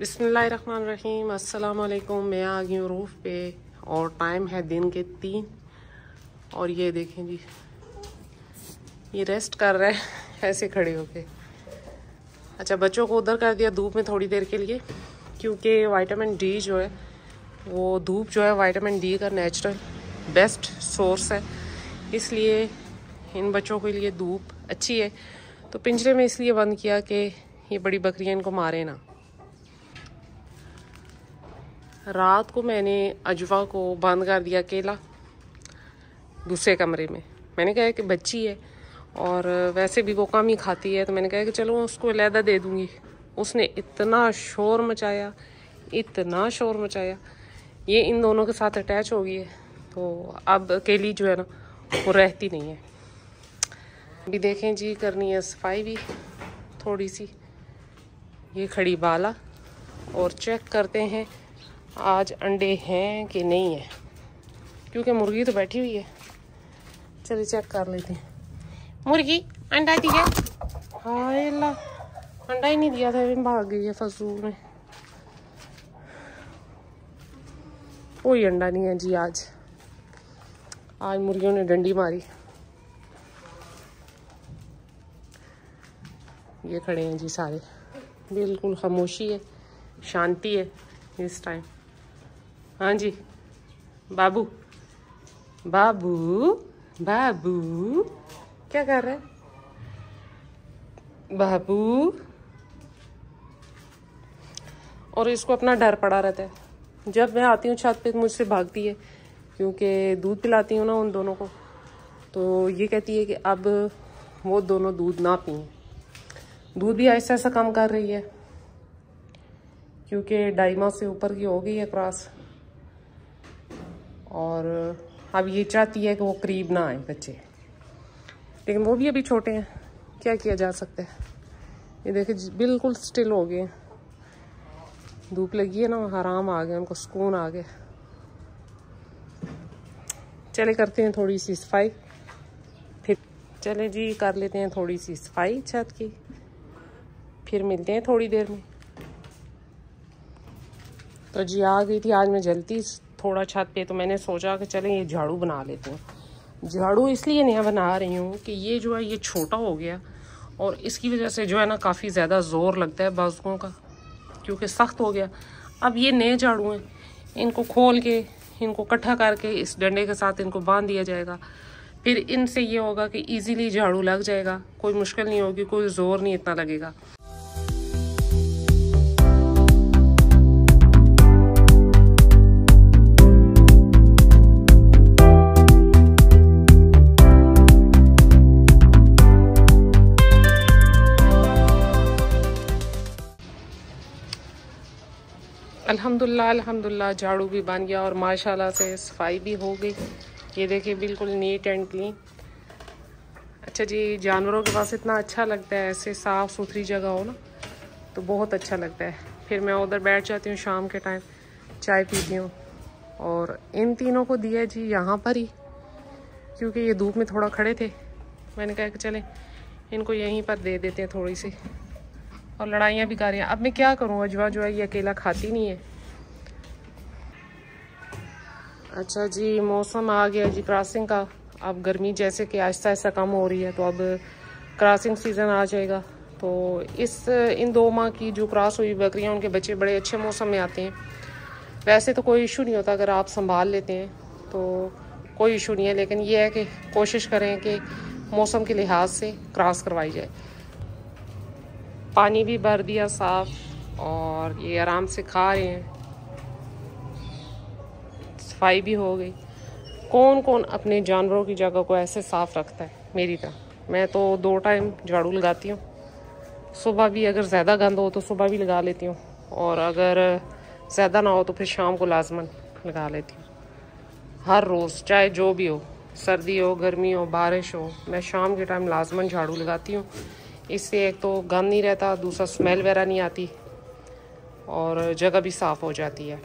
बिस्मिल्लाहिर्रहमानिर्रहीम। अस्सलाम वालेकुम। मैं आ गई हूँ रूफ पे और टाइम है दिन के 3 और ये देखें जी, ये रेस्ट कर रहा है ऐसे खड़े होके। अच्छा, बच्चों को उधर कर दिया धूप में थोड़ी देर के लिए, क्योंकि विटामिन डी जो है वो धूप जो है विटामिन डी का नेचुरल बेस्ट सोर्स है, इसलिए इन बच्चों के लिए धूप अच्छी है। तो पिंजरे में इसलिए बंद किया कि ये बड़ी बकरियां इनको मारे ना। रात को मैंने अजवा को बंद कर दिया अकेला दूसरे कमरे में। मैंने कहा कि बच्ची है और वैसे भी वो कम ही खाती है, तो मैंने कहा कि चलो उसको अलहदा दे दूँगी। उसने इतना शोर मचाया, इतना शोर मचाया, ये इन दोनों के साथ अटैच हो गई है, तो अब अकेली जो है ना वो रहती नहीं है। अभी देखें जी, करनी है सफाई भी थोड़ी सी। ये खड़ी बाला और चेक करते हैं आज अंडे हैं कि नहीं है, क्योंकि मुर्गी तो बैठी हुई है। चलिए चेक कर लेते हैं। मुर्गी अंडा दिया? हाय अल्लाह, अंडा ही नहीं दिया था, भाग गई है फजूल में। कोई अंडा नहीं है जी आज मुर्गियों ने डंडी मारी। ये खड़े हैं जी सारे, बिल्कुल खामोशी है, शांति है इस टाइम। हाँ जी, बाबू बाबू बाबू क्या कर रहे हैं बाबू? और इसको अपना डर पड़ा रहता है। जब मैं आती हूँ छत पे मुझसे भागती है, क्योंकि दूध पिलाती हूँ ना उन दोनों को, तो ये कहती है कि अब वो दोनों दूध ना पिएं। दूध भी ऐसा ऐसा कम कर रही है, क्योंकि डाइमा से ऊपर की हो गई है क्रॉस, और अब ये चाहती है कि वो करीब ना आए बच्चे, लेकिन वो भी अभी छोटे हैं, क्या किया जा सकता है। ये देखिए बिल्कुल स्टिल हो गए, धूप लगी है ना, आराम आ गया उनको, सुकून आ गया। चले करते हैं थोड़ी सी सफाई, फिर चले जी कर लेते हैं थोड़ी सी सफाई छत की, फिर मिलते हैं थोड़ी देर में। तो जी आ गई थी आज मैं जल्दी थोड़ा छत पे, तो मैंने सोचा कि चलें ये झाड़ू बना लेते हैं। झाड़ू इसलिए नया बना रही हूँ कि ये जो है ये छोटा हो गया, और इसकी वजह से जो है ना काफ़ी ज़्यादा ज़ोर लगता है बाजुओं का, क्योंकि सख्त हो गया। अब ये नए झाड़ू हैं, इनको खोल के इनको इकट्ठा करके इस डंडे के साथ इनको बांध दिया जाएगा। फिर इनसे ये होगा कि ईजीली झाड़ू लग जाएगा, कोई मुश्किल नहीं होगी, कोई ज़ोर नहीं इतना लगेगा। अल्हम्दुलिल्लाह झाड़ू भी बन गया और माशाल्लाह से सफाई भी हो गई। ये देखिए बिल्कुल नीट एंड क्लीन। अच्छा जी, जानवरों के पास इतना अच्छा लगता है, ऐसे साफ़ सुथरी जगह हो ना तो बहुत अच्छा लगता है। फिर मैं उधर बैठ जाती हूँ शाम के टाइम, चाय पीती हूँ, और इन तीनों को दिया जी यहाँ पर ही, क्योंकि ये धूप में थोड़ा खड़े थे। मैंने कहा कि चलें इनको यहीं पर दे देते हैं थोड़ी सी, और लड़ाइयाँ भी कर रही हैं। अब मैं क्या करूँ, अजवा जो है ये अकेला खाती नहीं है। अच्छा जी, मौसम आ गया जी क्रॉसिंग का। अब गर्मी जैसे कि आहिस्ता आहिस्ता कम हो रही है, तो अब क्रॉसिंग सीज़न आ जाएगा। तो इन 2 माह की जो क्रॉस हुई बकरियाँ, उनके बच्चे बड़े अच्छे मौसम में आते हैं। वैसे तो कोई इशू नहीं होता, अगर आप संभाल लेते हैं तो कोई इशू नहीं है, लेकिन ये है कि कोशिश करें कि मौसम के लिहाज से क्रॉस करवाई जाए। पानी भी भर दिया साफ, और ये आराम से खा रहे हैं, सफाई भी हो गई। कौन कौन अपने जानवरों की जगह को ऐसे साफ रखता है मेरी तरह? मैं तो 2 टाइम झाड़ू लगाती हूँ, सुबह भी अगर ज़्यादा गंद हो तो सुबह भी लगा लेती हूँ, और अगर ज़्यादा ना हो तो फिर शाम को लाजमन लगा लेती हूँ। हर रोज़ चाहे जो भी हो, सर्दी हो, गर्मी हो, बारिश हो, मैं शाम के टाइम लाजमन झाड़ू लगाती हूँ। इससे एक तो गंद नहीं रहता, दूसरा स्मेल वगैरह नहीं आती, और जगह भी साफ़ हो जाती है।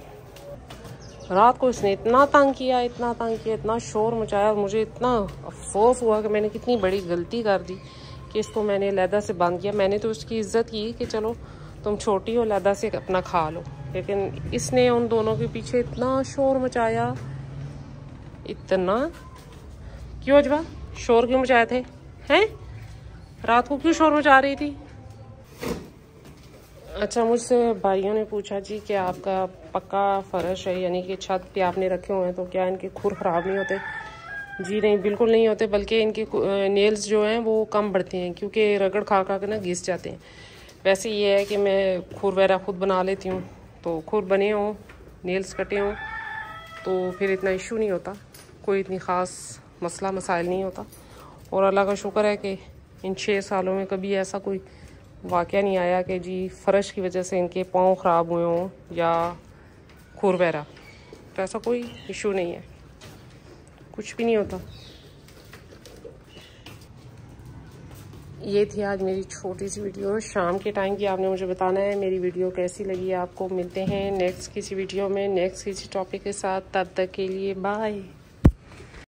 रात को इसने इतना तंग किया, इतना शोर मचाया, मुझे इतना अफसोस हुआ कि मैंने कितनी बड़ी गलती कर दी कि इसको मैंने अलहदा से बंद किया। मैंने तो उसकी इज़्ज़त की कि चलो तुम छोटी हो, लादा से अपना खा लो। लेकिन इसने उन दोनों के पीछे इतना शोर मचाया, इतना। क्यों अजवा, शोर क्यों मचाए थे? हैं, रात को क्यों शोर मचा रही थी? अच्छा, मुझसे भाइयों ने पूछा जी कि आपका पक्का फर्श है, यानी कि छत पे आपने रखे हुए हैं, तो क्या इनके खुर ख़राब नहीं होते? जी नहीं, बिल्कुल नहीं होते, बल्कि इनके नेल्स जो हैं वो कम बढ़ते हैं, क्योंकि रगड़ खा खा के ना घिस जाते हैं। वैसे ये है कि मैं खुर वगैरह खुद बना लेती हूँ, तो खुर बने हों, नेल्स कटे हों, तो फिर इतना इशू नहीं होता, कोई इतनी ख़ास मसला मसाइल नहीं होता। और अल्लाह का शुक्र है कि इन 6 सालों में कभी ऐसा कोई वाक़या नहीं आया कि जी फ़र्श की वजह से इनके पाँव ख़राब हुए हों या खुर वगैरह, तो ऐसा कोई इशू नहीं है, कुछ भी नहीं होता। ये थी आज मेरी छोटी सी वीडियो शाम के टाइम की। आपने मुझे बताना है मेरी वीडियो कैसी लगी आपको। मिलते हैं नेक्स्ट किसी वीडियो में, नेक्स्ट किसी टॉपिक के साथ। तब तक के लिए बाय।